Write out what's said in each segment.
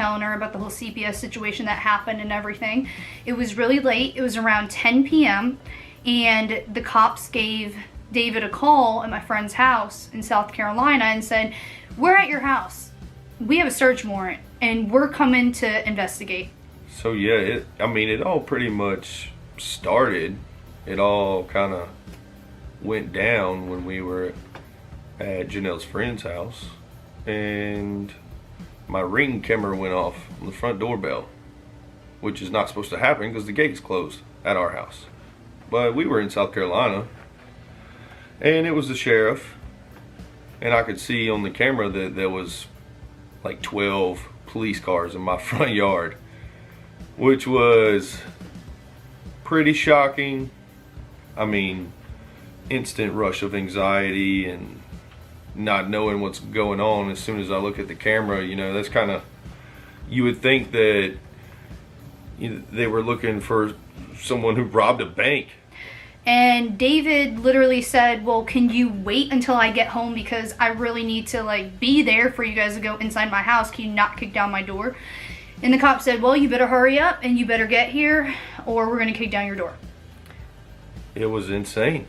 telling her about the whole CPS situation that happened and everything. It was really late. It was around 10 p.m. and the cops gave David a call at my friend's house in South Carolina and said, "We're at your house. We have a search warrant and we're coming to investigate." So yeah, it all pretty much started. It all kind of went down when we were at Jenelle's friend's house, and my Ring camera went off on the front doorbell, which is not supposed to happen because the gate's closed at our house. But we were in South Carolina, and it was the sheriff, and I could see on the camera that there was like 12 police cars in my front yard, which was pretty shocking. I mean, instant rush of anxiety and not knowing what's going on as soon as I look at the camera. You know, that's kind of, you would think that they were looking for someone who robbed a bank. And David literally said, "Well, can you wait until I get home, because I really need to like be there for you guys to go inside my house. Can you not kick down my door?" And the cop said, "Well, you better hurry up and you better get here or we're gonna kick down your door." It was insane.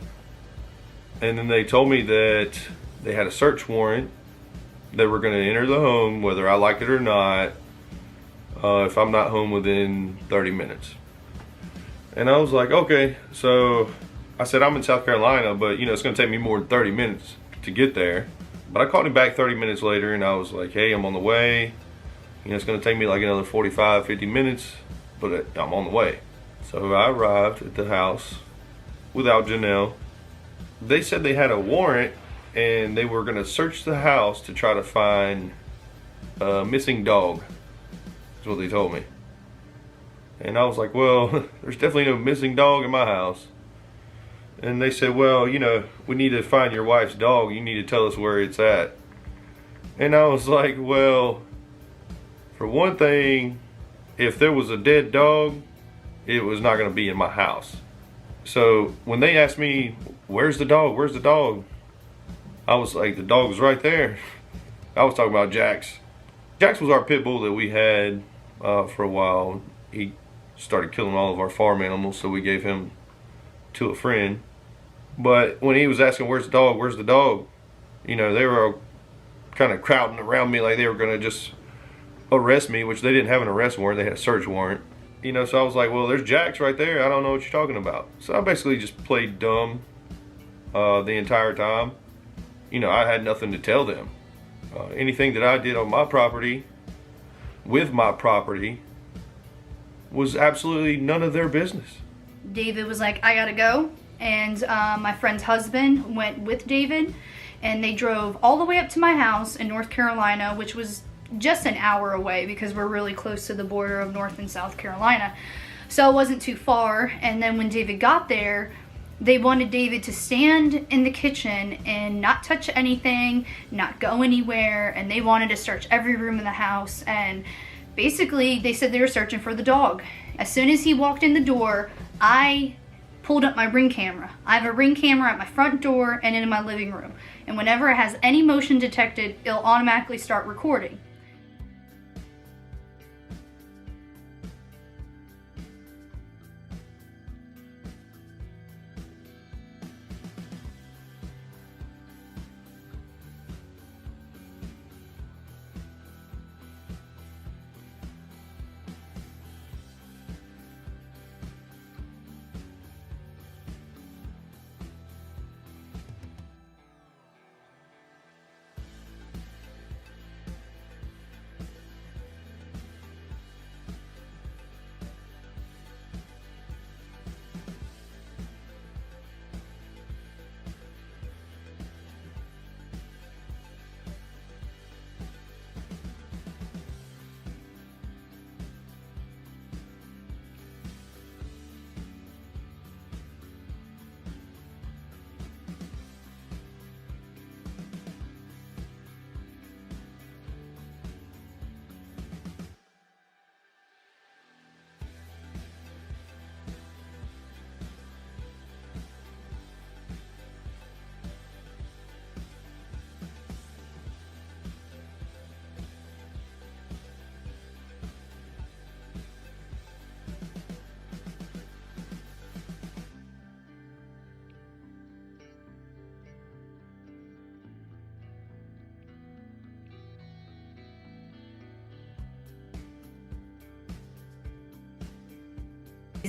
And then they told me that they had a search warrant. They were going to enter the home whether I liked it or not, if I'm not home within 30 minutes. And I was like, okay. So I said, I'm in South Carolina, but it's going to take me more than 30 minutes to get there. But I called him back 30 minutes later and I was like, hey, I'm on the way. It's going to take me like another 45, 50 minutes, but I'm on the way. So I arrived at the house without Jenelle. They said they had a warrant and they were going to search the house to try to find a missing dog. That's what they told me. And I was like, well, there's definitely no missing dog in my house. And they said, well, we need to find your wife's dog. You need to tell us where it's at. And I was like, well, for one thing, if there was a dead dog, it was not going to be in my house. So when they asked me, where's the dog? Where's the dog? I was like, the dog's right there. I was talking about Jax. Jax was our pit bull that we had for a while. He started killing all of our farm animals, so we gave him to a friend. But when he was asking, where's the dog? Where's the dog? They were kind of crowding around me like they were going to just arrest me, which they didn't have an arrest warrant. They had a search warrant. So I was like, well, there's Jax right there. I don't know what you're talking about. So I basically just played dumb the entire time. I had nothing to tell them. Anything that I did on my property, with my property, was absolutely none of their business. David was like, I gotta go. And my friend's husband went with David, and they drove all the way up to my house in North Carolina, which was just an hour away because we're really close to the border of North and South Carolina. So it wasn't too far. And then when David got there, they wanted David to stand in the kitchen and not touch anything, not go anywhere, and they wanted to search every room in the house. And basically they said they were searching for the dog. As soon as he walked in the door, I pulled up my Ring camera. I have a Ring camera at my front door and in my living room, and whenever it has any motion detected, it'll automatically start recording.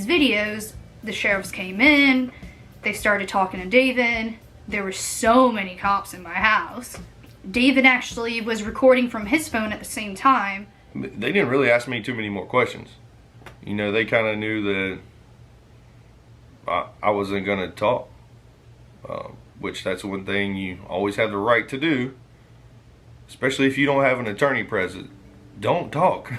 videos, the sheriffs came in, they started talking to David. There were so many cops in my house. David actually was recording from his phone at the same time. They didn't really ask me too many more questions. You know, they kind of knew that I wasn't going to talk, which that's one thing you always have the right to do, especially if you don't have an attorney present. Don't talk.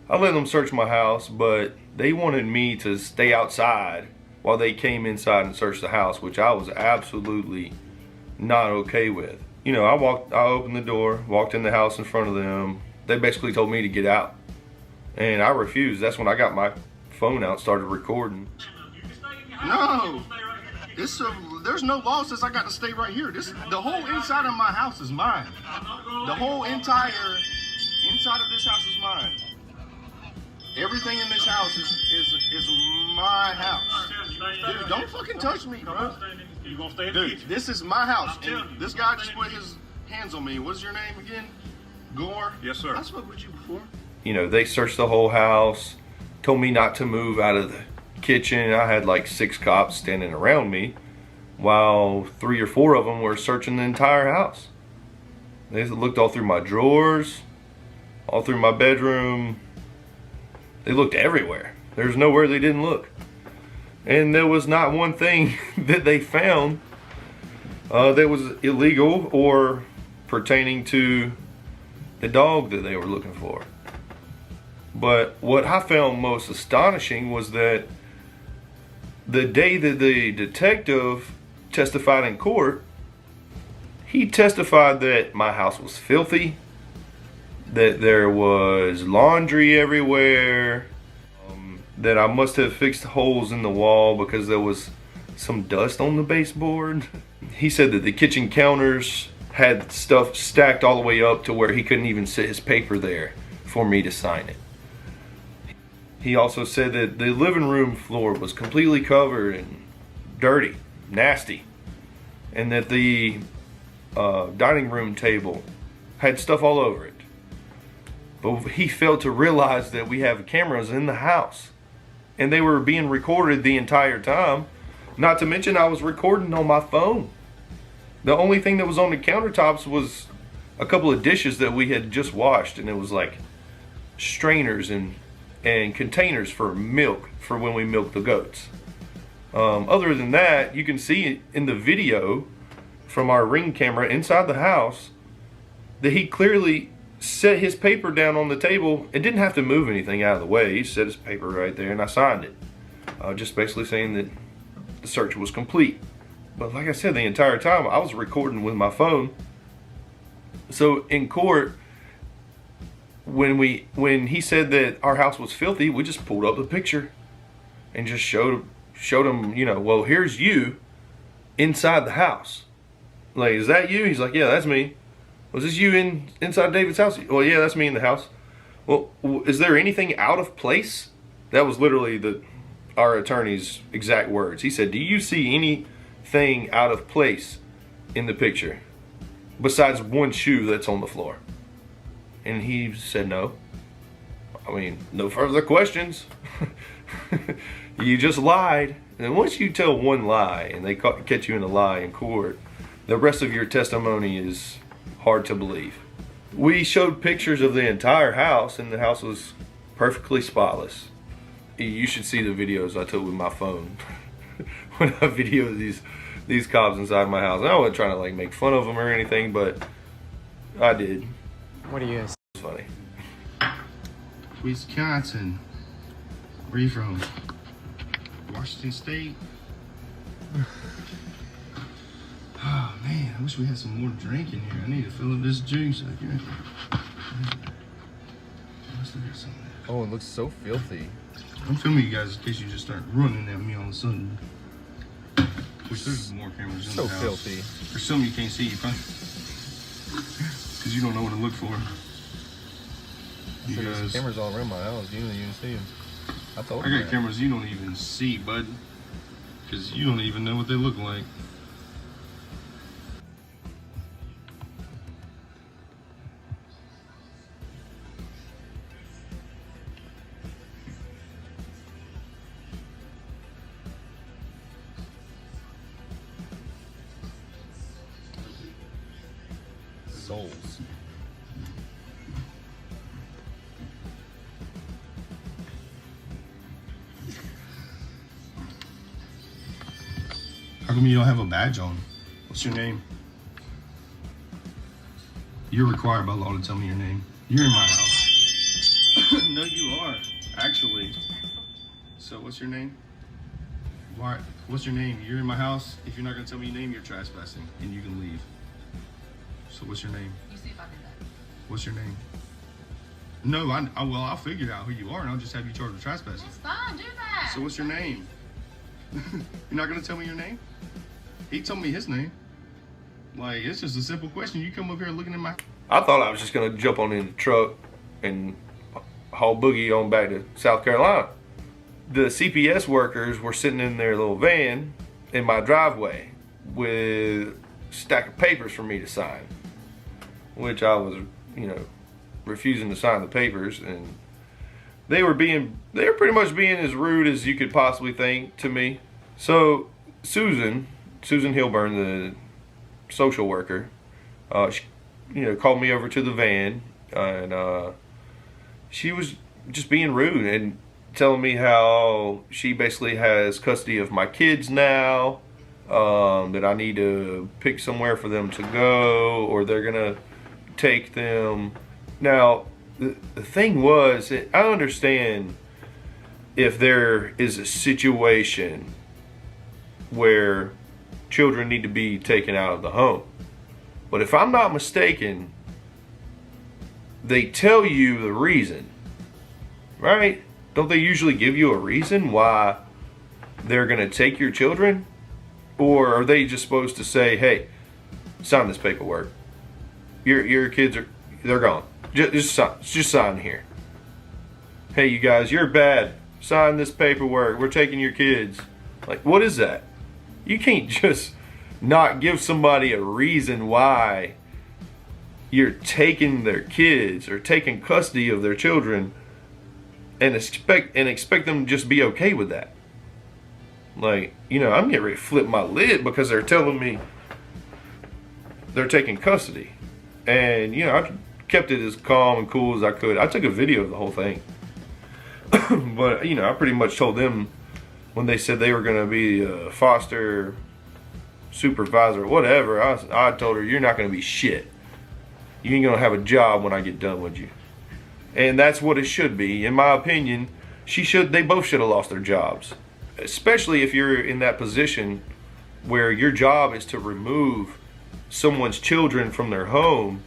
I let them search my house, but they wanted me to stay outside while they came inside and searched the house, which I was absolutely not okay with. You know, I opened the door, walked in the house in front of them. They basically told me to get out, and I refused. That's when I got my phone out, started recording. No, there's no law says I got to stay right here. The whole inside of my house is mine. The whole entire inside of this house is mine. Everything in this house is my house. Dude, don't fucking touch me, bro. Dude, this is my house. And this guy just put his hands on me. What's your name again? Gore? Yes, sir. I spoke with you before. You know, they searched the whole house, told me not to move out of the kitchen. I had like 6 cops standing around me, while 3 or 4 of them were searching the entire house. They looked all through my drawers, all through my bedroom. They looked everywhere. There's nowhere they didn't look. And there was not one thing that they found that was illegal or pertaining to the dog that they were looking for. But what I found most astonishing was that the day that the detective testified in court, he testified that my house was filthy, that there was laundry everywhere, that I must have fixed holes in the wall because there was some dust on the baseboard. He said that the kitchen counters had stuff stacked all the way up to where he couldn't even sit his paper there for me to sign it. He also said that the living room floor was completely covered in dirty, nasty, and that the dining room table had stuff all over it. But he failed to realize that we have cameras in the house, and they were being recorded the entire time. Not to mention I was recording on my phone. The only thing that was on the countertops was a couple of dishes that we had just washed, and it was like strainers and containers for milk for when we milk the goats. Other than that, you can see in the video from our Ring camera inside the house that he clearly set his paper down on the table and didn't have to move anything out of the way. He set his paper right there and I signed it. Just basically saying that the search was complete. But like I said, the entire time I was recording with my phone. So in court, when he said that our house was filthy, we just pulled up the picture and just showed him, you know, well, here's you inside the house. Like, is that you? He's like, yeah, that's me. Was this you inside David's house? Well, yeah, that's me in the house. Well, is there anything out of place? That was literally our attorney's exact words. He said, do you see anything out of place in the picture besides one shoe that's on the floor? And he said no. I mean, no further questions. You just lied. And once you tell one lie and they catch you in a lie in court, the rest of your testimony is hard to believe. We showed pictures of the entire house, and the house was perfectly spotless. You should see the videos I took with my phone when I videoed these cops inside my house. I wasn't trying to like make fun of them or anything, but I did. What are you guys? It's funny. Wisconsin. Where are you from? Washington State. Oh man, I wish we had some more drink in here. I need to fill up this juice. Let's look at some of that. Oh, it looks so filthy. I'm filming you guys in case you just start running at me all of a sudden. Which there's more cameras in So the house. filthy. There's some you can't see, because you don't know what to look for. So there's Because cameras all around my house. You don't even see them. I told I you got that. cameras you don't even see, bud. Because you don't even know what they look like. souls. How come you don't have a badge on? What's your name? You're required by law to tell me your name. You're in my house. No, you are, actually. So what's your name? Why? What's your name? You're in my house. If you're not gonna tell me your name, you're trespassing, and you can leave. So what's your name? You see if I can do that. What's your name? No, well, I'll figure out who you are, and I'll just have you charged with trespassing. It's fine, do that. So what's your name? You're not gonna tell me your name? He told me his name. Like, it's just a simple question. You come up here looking at my... I thought I was just gonna jump on in the truck and haul Boogie on back to South Carolina. The CPS workers were sitting in their little van in my driveway with a stack of papers for me to sign, which I was, refusing to sign the papers, and they were pretty much being as rude as you could possibly think to me. So Susan Hilburn, the social worker, she, called me over to the van, and she was just being rude and telling me how she basically has custody of my kids now, that I need to pick somewhere for them to go, or they're gonna take them. Now, the thing was, I understand if there is a situation where children need to be taken out of the home. But if I'm not mistaken, they tell you the reason, right? Don't they usually give you a reason why they're going to take your children? Or are they just supposed to say, hey, sign this paperwork. Your kids they're gone. Just sign here. Hey, you guys, you're bad. Sign this paperwork. We're taking your kids. Like, what is that? You can't just not give somebody a reason why you're taking their kids or taking custody of their children and expect them to just be okay with that. Like, I'm getting ready to flip my lid because they're telling me they're taking custody. And, I kept it as calm and cool as I could. I took a video of the whole thing. But, I pretty much told them when they said they were going to be a foster supervisor or whatever, I told her, you're not going to be shit. You ain't going to have a job when I get done with you. And that's what it should be. In my opinion, they both should have lost their jobs. Especially if you're in that position where your job is to remove someone's children from their home,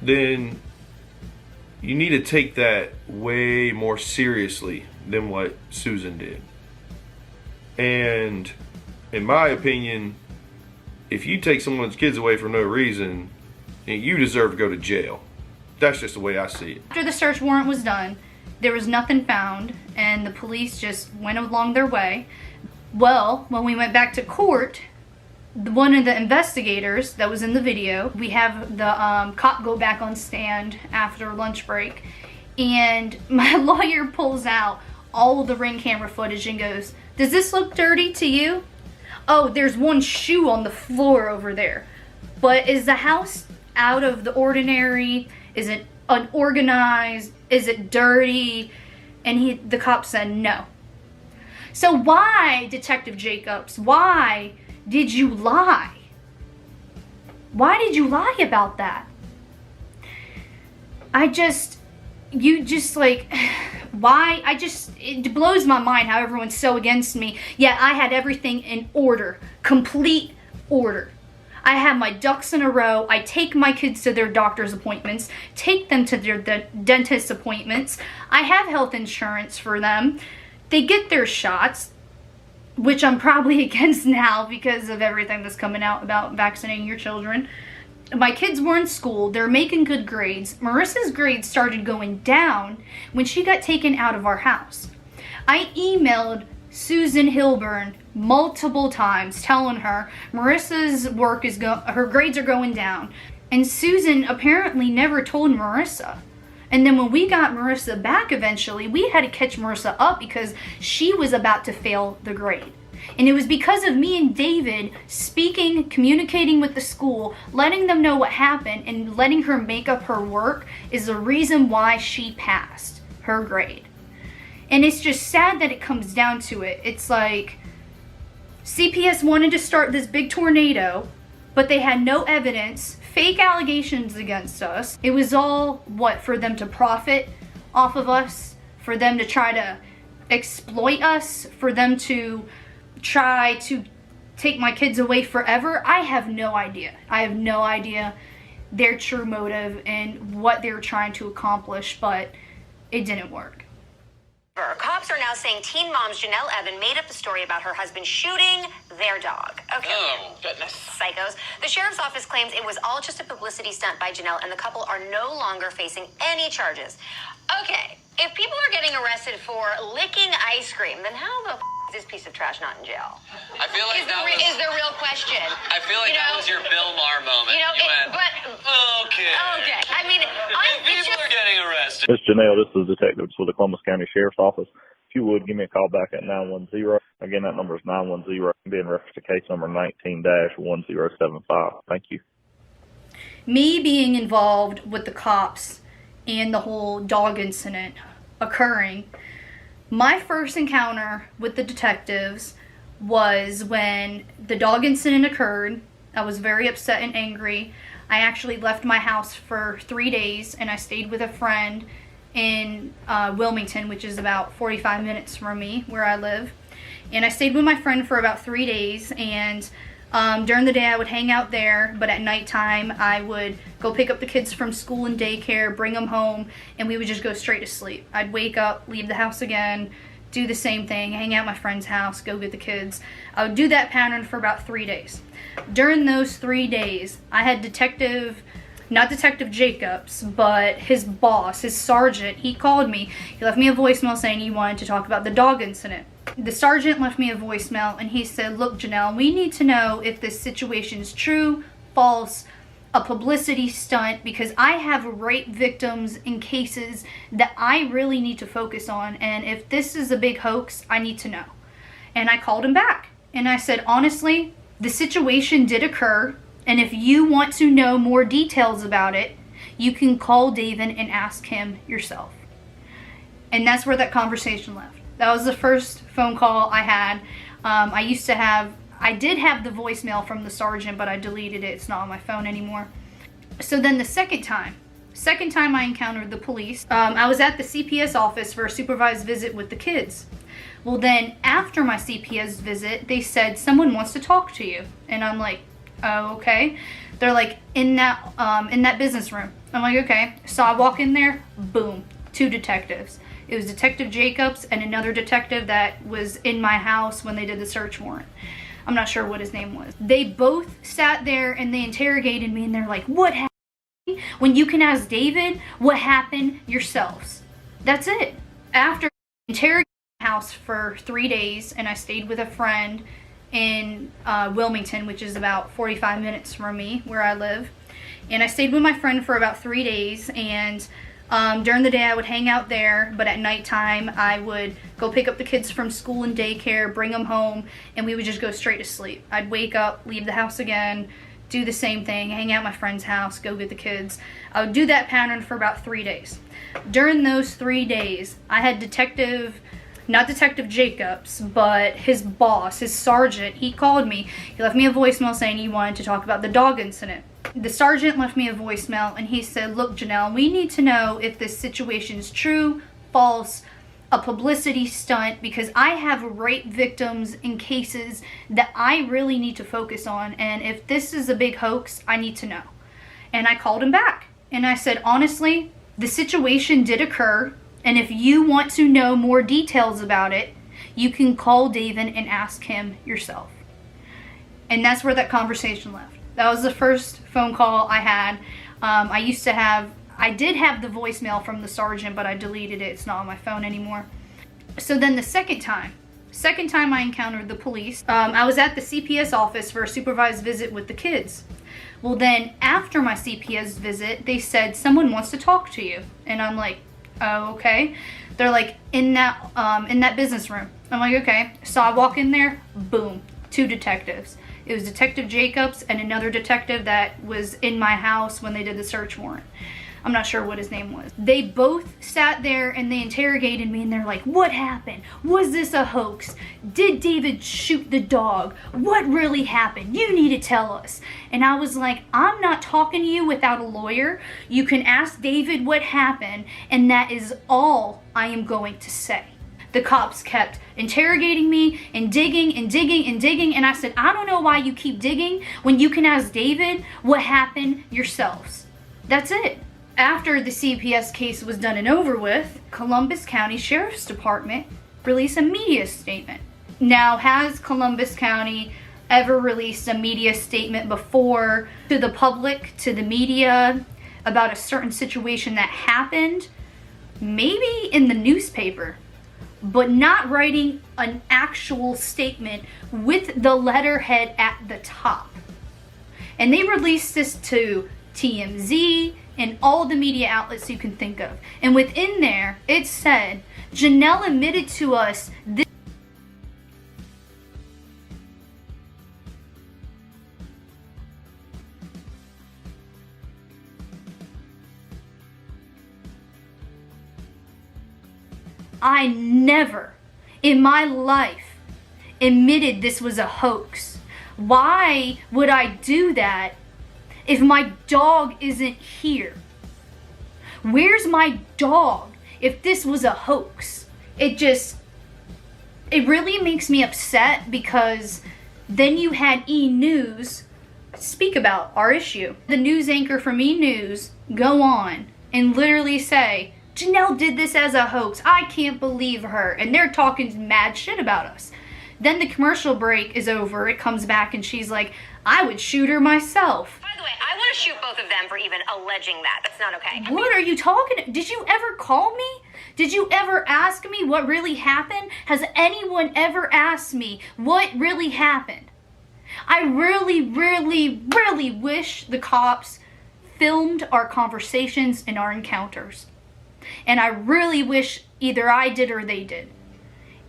then you need to take that way more seriously than what Susan did. And in my opinion, if you take someone's kids away for no reason, you deserve to go to jail. That's just the way I see it. After the search warrant was done, there was nothing found, and the police just went along their way. Well, when we went back to court, one of the investigators that was in the video, we have the cop go back on stand after lunch break, and my lawyer pulls out all of the Ring camera footage and goes, "Does this look dirty to you? Oh, there's one shoe on the floor over there. But is the house out of the ordinary? Is it unorganized? Is it dirty?" And the cop said no. So why, Detective Jacobs, why did you lie? Why did you lie about that? Why? It blows my mind how everyone's so against me. Yet I had everything in order, complete order. I have my ducks in a row. I take my kids to their doctor's appointments, take them to their dentist appointments. I have health insurance for them. They get their shots, which I'm probably against now because of everything that's coming out about vaccinating your children. My kids were in school. They're making good grades. Marissa's grades started going down when she got taken out of our house. I emailed Susan Hilburn multiple times telling her Marissa's her grades are going down. And Susan apparently never told Marissa. And then when we got Marissa back eventually, we had to catch Marissa up because she was about to fail the grade. And it was because of me and David speaking, communicating with the school, letting them know what happened, and letting her make up her work is the reason why she passed her grade. And it's just sad that it comes down to it. It's like CPS wanted to start this big tornado, but they had no evidence, fake allegations against us. It was all, what, for them to profit off of us, for them to try to exploit us, for them to try to take my kids away forever. I have no idea. I have no idea their true motive and what they were trying to accomplish, but it didn't work. Cops are now saying teen mom Jenelle Evan made up the story about her husband shooting their dog. Okay. Oh, goodness. Psychos. The sheriff's office claims it was all just a publicity stunt by Jenelle, and the couple are no longer facing any charges. Okay, if people are getting arrested for licking ice cream, then how the is this piece of trash not in jail? I feel like is the real question. I feel like that was your Bill Maher moment. Okay. Okay. I mean, If people are getting arrested. This is Jenelle. This is Detective with the Columbus County Sheriff's Office. If you would, give me a call back at 910. Again, that number is 910. Be in reference to case number 19-1075. Thank you. Me being involved with the cops and the whole dog incident occurring, my first encounter with the detectives was when the dog incident occurred. I was very upset and angry. I actually left my house for 3 days, and I stayed with a friend in Wilmington, which is about 45 minutes from me, where I live. And I stayed with my friend for about 3 days, and during the day I would hang out there, but at nighttime I would go pick up the kids from school and daycare, bring them home, and we would just go straight to sleep. I'd wake up, leave the house again, do the same thing, hang out at my friend's house, go get the kids. I would do that pattern for about 3 days. During those 3 days, I had not Detective Jacobs, but his boss, his sergeant, he called me. He left me a voicemail saying he wanted to talk about the dog incident. The sergeant left me a voicemail and he said, "Look, Jenelle, we need to know if this situation is true, false, a publicity stunt, because I have rape victims in cases that I really need to focus on, and if this is a big hoax, I need to know." And I called him back and I said, "Honestly, the situation did occur, and if you want to know more details about it, you can call David and ask him yourself." And that's where that conversation left. That was the first phone call I had. I did have the voicemail from the sergeant, but I deleted it. It's not on my phone anymore. So then the second time I encountered the police, I was at the CPS office for a supervised visit with the kids. Well, then after my CPS visit, they said, "Someone wants to talk to you." And I'm like, "Oh, okay." They're like, in that business room. I'm like, "Okay." So I walk in there, boom, 2 detectives. It was Detective Jacobs and another detective that was in my house when they did the search warrant. I'm not sure what his name was. They both sat there and they interrogated me, and they're like, "What happened?" When you can ask David what happened yourselves. That's it. After interrogating my house for 3 days, and I stayed with a friend in Wilmington, which is about 45 minutes from me, where I live. And I stayed with my friend for about 3 days, and during the day I would hang out there, but at nighttime I would go pick up the kids from school and daycare, bring them home, and we would just go straight to sleep. I'd wake up, leave the house again, do the same thing, hang out at my friend's house, go get the kids. I would do that pattern for about 3 days. During those 3 days, I had not Detective Jacobs, but his boss, his sergeant, he called me. He left me a voicemail saying he wanted to talk about the dog incident. The sergeant left me a voicemail and he said, "Look, Jenelle, we need to know if this situation is true, false, a publicity stunt, because I have rape victims in cases that I really need to focus on, and if this is a big hoax, I need to know." And I called him back and I said, "Honestly, the situation did occur, and if you want to know more details about it, you can call David and ask him yourself." And that's where that conversation left. That was the first phone call I had. I did have the voicemail from the sergeant, but I deleted it. It's not on my phone anymore. So then the second time I encountered the police, I was at the CPS office for a supervised visit with the kids. Well, then after my CPS visit, they said, "Someone wants to talk to you." And I'm like, oh, okay. They're like, in that business room. I'm like, okay. So I walk in there, boom, 2 detectives. It was Detective Jacobs and another detective that was in my house when they did the search warrant. I'm not sure what his name was. They both sat there and they interrogated me, and they're like, what happened? Was this a hoax? Did David shoot the dog? What really happened? You need to tell us. And I was like, I'm not talking to you without a lawyer. You can ask David what happened, and that is all I am going to say. The cops kept interrogating me and digging and digging and digging, and I said, I don't know why you keep digging when you can ask David what happened yourselves. That's it. After the CPS case was done and over with, Columbus County Sheriff's Department released a media statement. Now, has Columbus County ever released a media statement before to the public, to the media, about a certain situation that happened? Maybe in the newspaper, but not writing an actual statement with the letterhead at the top. And they released this to TMZ and all the media outlets you can think of. And within there, it said, Jenelle admitted to us this. I never in my life admitted this was a hoax. Why would I do that if my dog isn't here? Where's my dog if this was a hoax? It really makes me upset, because then you had E! News speak about our issue. The news anchor from E! News go on and literally say, Jenelle did this as a hoax. I can't believe her. And they're talking mad shit about us. Then the commercial break is over. It comes back and she's like, I would shoot her myself. By the way, I want to shoot both of them for even alleging that. That's not okay. What are you talking? Did you ever call me? Did you ever ask me what really happened? Has anyone ever asked me what really happened? I really, really, really wish the cops filmed our conversations and our encounters. And I really wish either I did or they did.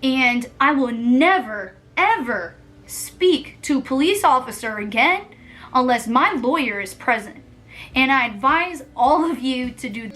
And I will never, ever speak to a police officer again unless my lawyer is present. And I advise all of you to do